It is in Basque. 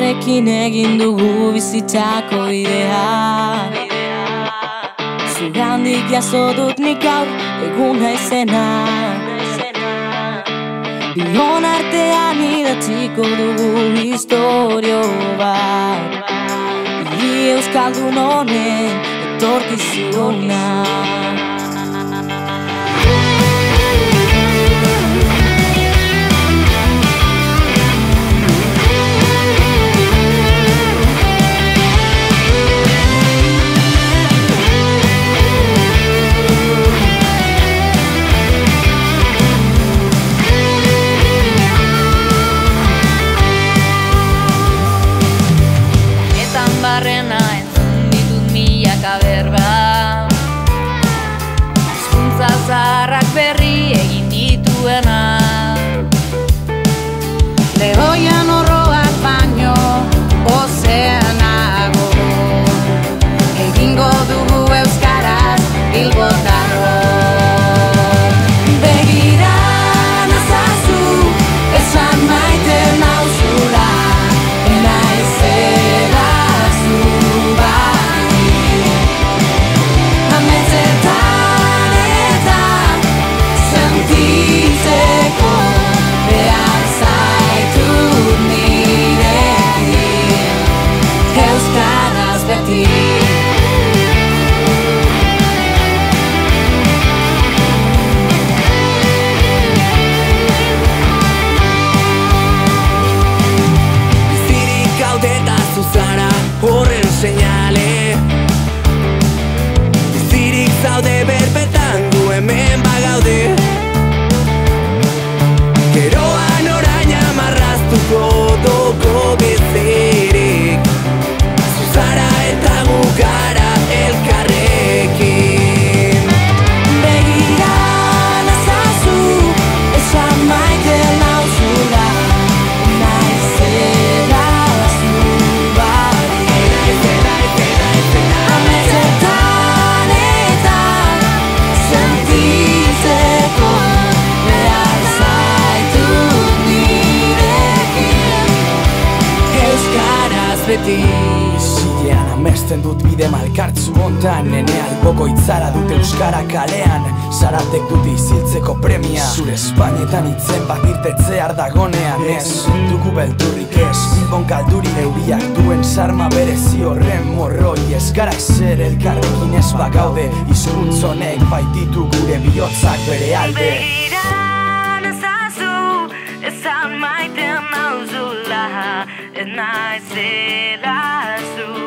Elkarrekin egin dugu bizitzako bidea. Zugandik jaso dut nik gaur eguna izena. Bion artean idatziko dugu historio bat, hiri euskaldun honen etorkizuna. Barrena entzun ditut milaka berba, hizkuntza zaharrak berri egin dituena. Lehoian horroak baino ozeanago, egingo dugu euskaraz bilbotarro. Begira nazazu, esan maite nauzula, horren seinale, bizirik zaude berbetan gu hemen bagaude. Geroan oraina marraztuko doko bezerik, zuzara eta gugara elkarrekin. Begira nazazu, esan maite nauzula, naizela Zilean amesten dut bide malkartzu hontan, nene alboko itzara dut euskara kalean, zaratek dut iziltzeko premia, zure Espainetan itzen bat irtetzear dagonean. Ez dugu beldurrik ez, Bilbon kalduri euriak duen sarma berezi horren morroi. Ez gara ezer elkarrekin ez bagaude, hizkuntz honek baititu gure bihotzak bere alde. Begira nazazu, esan maite nauzula, ez naizela zu.